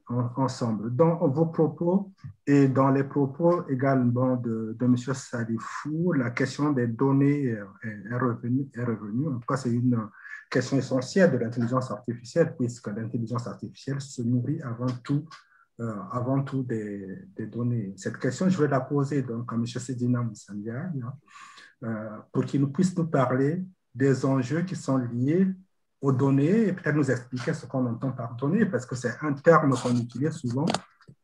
ensemble. Dans vos propos et dans les propos également de M. Salifou, la question des données est revenue. En tout cas, c'est une question essentielle de l'intelligence artificielle, puisque l'intelligence artificielle se nourrit avant tout des données. Cette question, je vais la poser donc à M. Sedina Moussandia, pour qu'il puisse nous parler des enjeux qui sont liés aux données et peut-être nous expliquer ce qu'on entend par données, parce que c'est un terme qu'on utilise souvent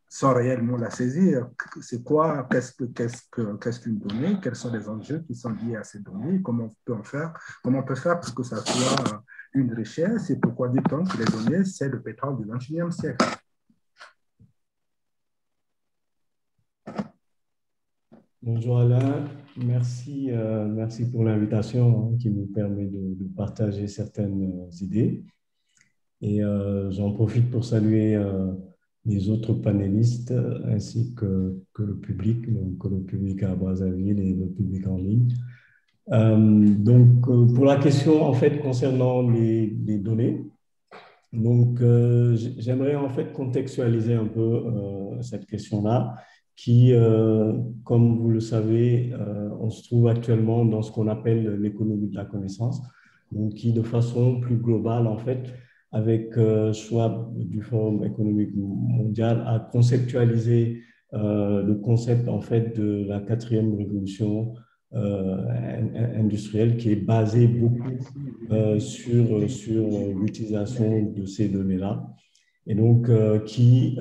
sans réellement la saisir. C'est quoi, qu'est-ce qu'une donnée, quels sont les enjeux qui sont liés à ces données, comment on peut faire pour que ça soit une richesse et pourquoi dit-on que les données, c'est le pétrole du XXIe siècle. Bonjour Alain, merci pour l'invitation qui nous permet de partager certaines idées. Et j'en profite pour saluer les autres panélistes ainsi que le public, donc le public à Brazzaville et le public en ligne. Pour la question en fait concernant les données, donc j'aimerais en fait contextualiser un peu cette question-là qui, comme vous le savez, on se trouve actuellement dans ce qu'on appelle l'économie de la connaissance, donc qui de façon plus globale en fait avec Schwab du Forum économique mondial a conceptualisé le concept en fait de la quatrième révolution industrielle qui est basée beaucoup sur l'utilisation de ces données-là et donc qui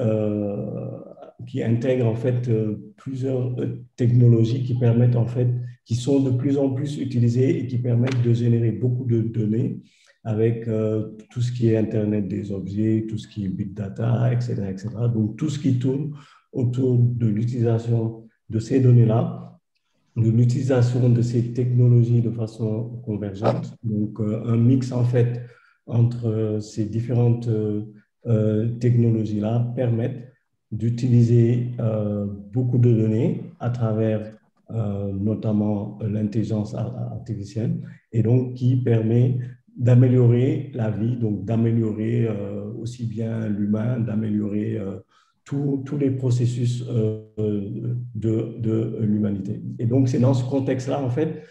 intègre en fait plusieurs technologies qui permettent en fait, qui sont de plus en plus utilisées et qui permettent de générer beaucoup de données avec tout ce qui est Internet des objets, tout ce qui est Big Data, etc., etc. Donc, tout ce qui tourne autour de l'utilisation de ces données-là, de l'utilisation de ces technologies de façon convergente. Donc, un mix, en fait, entre ces différentes technologies-là permettent d'utiliser beaucoup de données à travers notamment l'intelligence artificielle et donc qui permet d'améliorer la vie, donc d'améliorer aussi bien l'humain, d'améliorer tous les processus de l'humanité. Et donc, c'est dans ce contexte-là, en fait,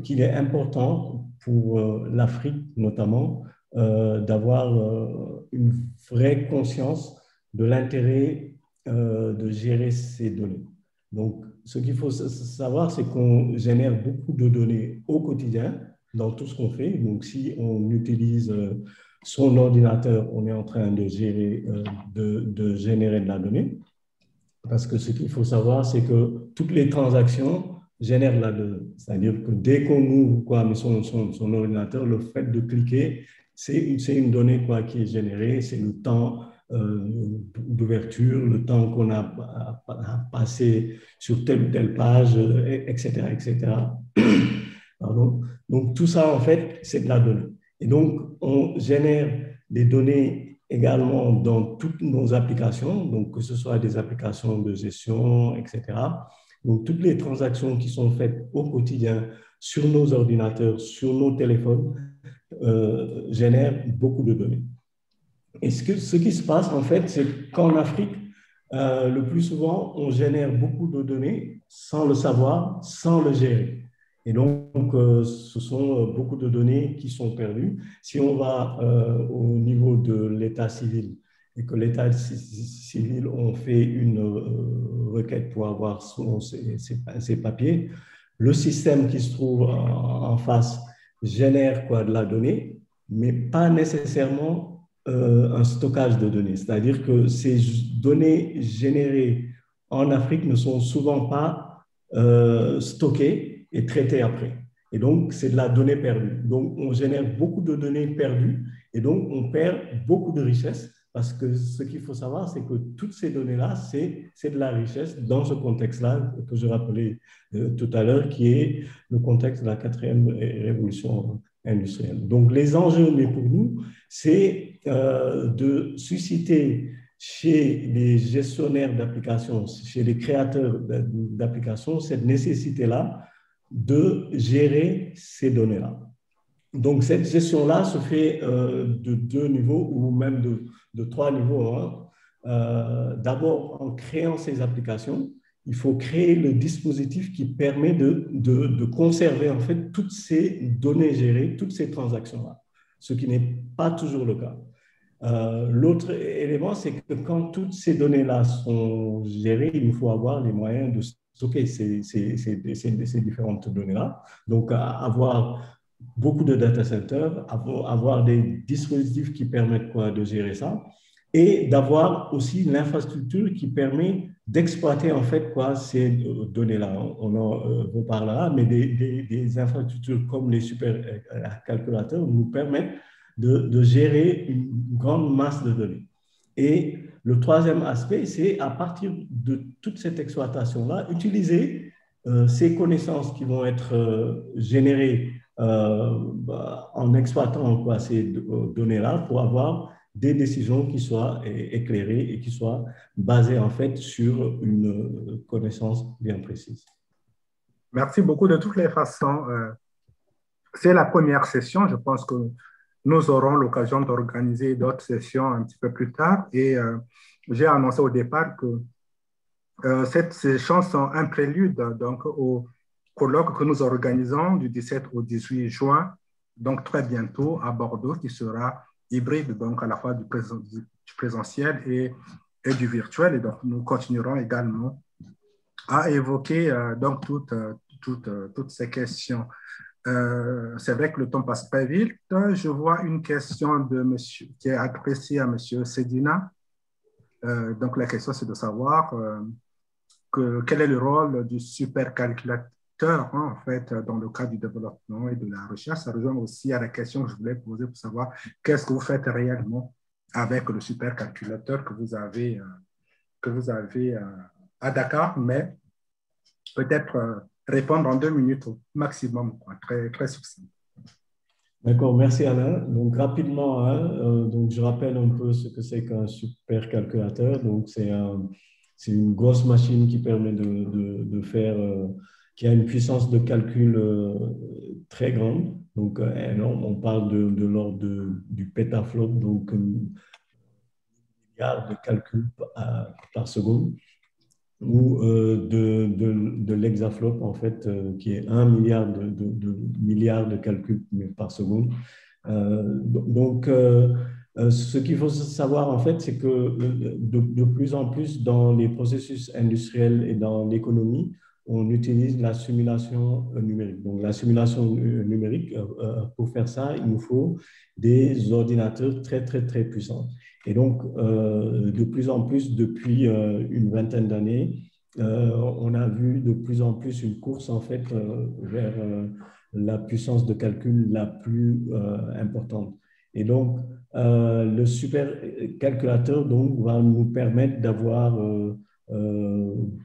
qu'il est important pour l'Afrique, notamment, d'avoir une vraie conscience de l'intérêt de gérer ces données. Donc, ce qu'il faut savoir, c'est qu'on génère beaucoup de données au quotidien, dans tout ce qu'on fait. Donc, si on utilise son ordinateur, on est en train de générer de la donnée. Parce que ce qu'il faut savoir, c'est que toutes les transactions génèrent de la donnée. C'est-à-dire que dès qu'on ouvre son ordinateur, le fait de cliquer, c'est une donnée qui est générée, c'est le temps d'ouverture, le temps qu'on a passé sur telle ou telle page, etc., etc. Pardon. Donc, tout ça, en fait, c'est de la donnée. Et donc, on génère des données également dans toutes nos applications, donc que ce soit des applications de gestion, etc. Donc, toutes les transactions qui sont faites au quotidien sur nos ordinateurs, sur nos téléphones, génèrent beaucoup de données. Et ce qui se passe, en fait, c'est qu'en Afrique, le plus souvent, on génère beaucoup de données sans le savoir, sans le gérer. Et donc, ce sont beaucoup de données qui sont perdues. Si on va au niveau de l'état civil et que l'état civil, on fait une requête pour avoir ses papiers, le système qui se trouve en face génère de la donnée, mais pas nécessairement un stockage de données. C'est-à-dire que ces données générées en Afrique ne sont souvent pas stockées et traitées après. Et donc, c'est de la donnée perdue. Donc, on génère beaucoup de données perdues et donc, on perd beaucoup de richesses parce que ce qu'il faut savoir, c'est que toutes ces données-là, c'est de la richesse dans ce contexte-là que je rappelais tout à l'heure, qui est le contexte de la quatrième révolution industrielle. Donc, les enjeux pour nous, c'est de susciter chez les gestionnaires d'applications, chez les créateurs d'applications, cette nécessité-là de gérer ces données-là. Donc, cette gestion-là se fait de 2 niveaux ou même de 3 niveaux. d'abord, en créant ces applications, il faut créer le dispositif qui permet de conserver en fait toutes ces données gérées, toutes ces transactions-là, ce qui n'est pas toujours le cas. L'autre élément, c'est que quand toutes ces données-là sont gérées, il nous faut avoir les moyens de stocker ces différentes données-là. Donc, avoir beaucoup de data centers, avoir des dispositifs qui permettent quoi, de gérer ça, et d'avoir aussi l'infrastructure qui permet d'exploiter en fait quoi, ces données-là. On en reparlera, mais des infrastructures comme les supercalculateurs nous permettent de gérer une grande masse de données. Et le troisième aspect, c'est à partir de toute cette exploitation-là, utiliser ces connaissances qui vont être générées en exploitant quoi, ces données-là pour avoir des décisions qui soient éclairées et qui soient basées en fait sur une connaissance bien précise. Merci beaucoup de toutes les façons. C'est la première session. Je pense que nous aurons l'occasion d'organiser d'autres sessions un petit peu plus tard. Et j'ai annoncé au départ que ces sessions sont un prélude donc, au colloque que nous organisons du 17 au 18 juin, donc très bientôt à Bordeaux, qui sera hybride, donc à la fois du présentiel et du virtuel. Et donc, nous continuerons également à évoquer donc toutes ces questions. C'est vrai que le temps passe très vite. Je vois une question de monsieur, qui est adressée à M. Sedina. Donc, la question, c'est de savoir quel est le rôle du supercalculateur en fait, dans le cadre du développement et de la recherche. Ça rejoint aussi à la question que je voulais poser pour savoir qu'est-ce que vous faites réellement avec le supercalculateur que vous avez à Dakar, mais peut-être répondre en 2 minutes au maximum, quoi, très, très succinct. D'accord, merci Alain. Donc rapidement, donc je rappelle un peu ce que c'est qu'un supercalculateur. Donc c'est une grosse machine qui permet de faire, qui a une puissance de calcul très grande, donc énorme. On parle de l'ordre du pétaflop, donc milliards de calculs par seconde, ou de l'hexaflop, en fait, qui est 1 milliard milliards de calculs par seconde. Donc, ce qu'il faut savoir, en fait, c'est que de plus en plus dans les processus industriels et dans l'économie, on utilise la simulation numérique. Donc, la simulation numérique, pour faire ça, il nous faut des ordinateurs très, très, très puissants. Et donc, de plus en plus, depuis une vingtaine d'années, on a vu de plus en plus une course, en fait, vers la puissance de calcul la plus importante. Et donc, le supercalculateur donc, va nous permettre d'avoir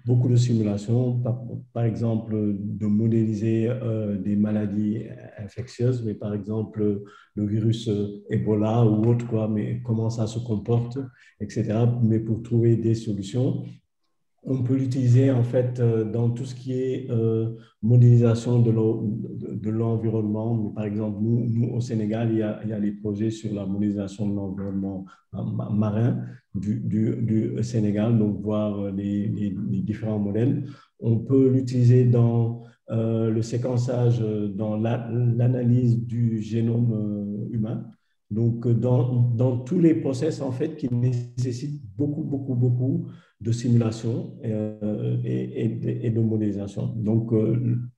beaucoup de simulations, par exemple, de modéliser des maladies infectieuses, mais par exemple, le virus Ebola ou autre, quoi, mais comment ça se comporte, etc., mais pour trouver des solutions. On peut l'utiliser en fait dans tout ce qui est modélisation de l'environnement. Par exemple, nous, au Sénégal, il y a les projets sur la modélisation de l'environnement marin du Sénégal, donc voir les différents modèles. On peut l'utiliser dans le séquençage, dans l'analyse du génome humain. Donc, dans tous les process en fait qui nécessitent beaucoup de simulation et de modélisation. Donc,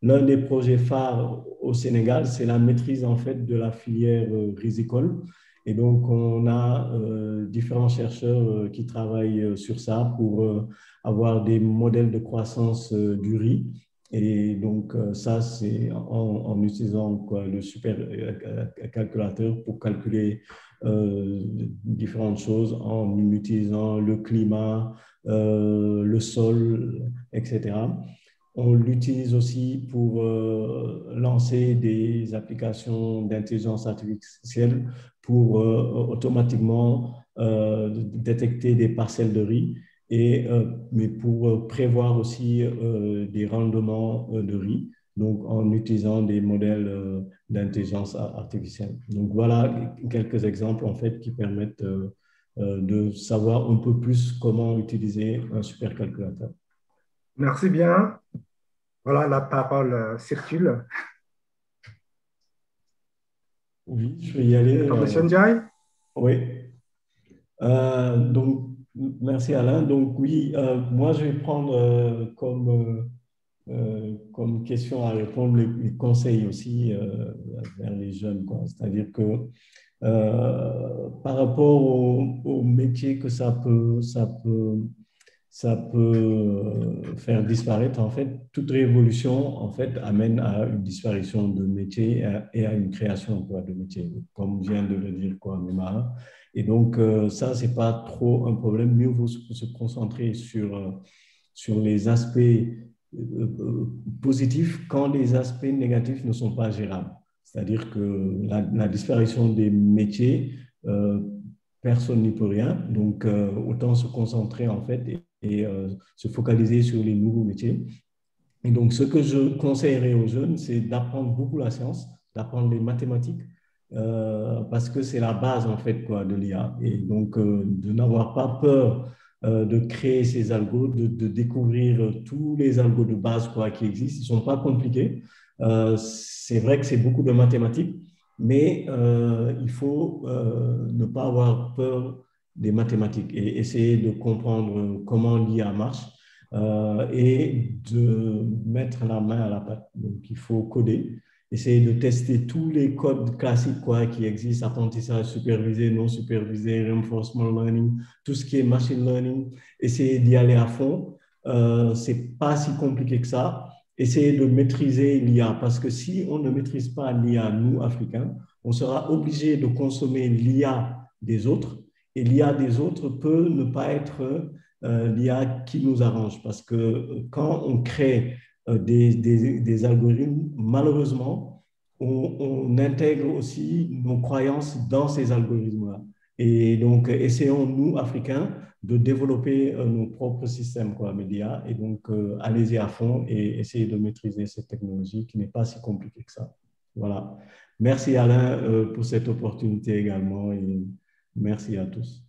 l'un des projets phares au Sénégal, c'est la maîtrise en fait de la filière risicole. Et donc, on a différents chercheurs qui travaillent sur ça pour avoir des modèles de croissance du riz. Et donc, ça, c'est en utilisant quoi, le supercalculateur pour calculer différentes choses, en utilisant le climat, le sol, etc. On l'utilise aussi pour lancer des applications d'intelligence artificielle pour automatiquement détecter des parcelles de riz, mais pour prévoir aussi des rendements de riz, donc en utilisant des modèles d'intelligence artificielle. Donc voilà quelques exemples en fait qui permettent de savoir un peu plus comment utiliser un supercalculateur. Merci bien. Voilà, la parole circule. Oui, je vais y aller. C'est à Monsieur Ndiaye. Oui. Donc, merci Alain. Donc, oui, moi, je vais prendre comme question à répondre les conseils aussi vers les jeunes, quoi. C'est-à-dire que par rapport au métier que ça peut faire disparaître, en fait, toute révolution, en fait, amène à une disparition de métiers et à une création, quoi, de métiers, comme vient de le dire, quoi, Mema. Et donc, ça, c'est pas trop un problème. Mieux vaut se concentrer sur les aspects positifs quand les aspects négatifs ne sont pas gérables. C'est-à-dire que la disparition des métiers, personne n'y peut rien. Donc, autant se concentrer, en fait, et se focaliser sur les nouveaux métiers. Et donc, ce que je conseillerais aux jeunes, c'est d'apprendre beaucoup la science, d'apprendre les mathématiques, parce que c'est la base, en fait, quoi, de l'IA. Et donc, de n'avoir pas peur de créer ces algos, de découvrir tous les algos de base, quoi, qui existent. Ils ne sont pas compliqués. C'est vrai que c'est beaucoup de mathématiques, mais il faut ne pas avoir peur des mathématiques et essayer de comprendre comment l'IA marche et de mettre la main à la pâte. Donc, il faut coder, essayer de tester tous les codes classiques quoi, qui existent, apprentissage supervisé, non supervisé, reinforcement learning, tout ce qui est machine learning, essayer d'y aller à fond. C'est pas si compliqué que ça. Essayer de maîtriser l'IA, parce que si on ne maîtrise pas l'IA, nous, Africains, on sera obligé de consommer l'IA des autres, et l'IA des autres peut ne pas être l'IA qui nous arrange. Parce que quand on crée des algorithmes, malheureusement, on intègre aussi nos croyances dans ces algorithmes-là. Et donc, essayons, nous, Africains, de développer nos propres systèmes quoi, médias. Et donc, allez-y à fond et essayez de maîtriser cette technologie qui n'est pas si compliquée que ça. Voilà. Merci Alain pour cette opportunité également et merci à tous.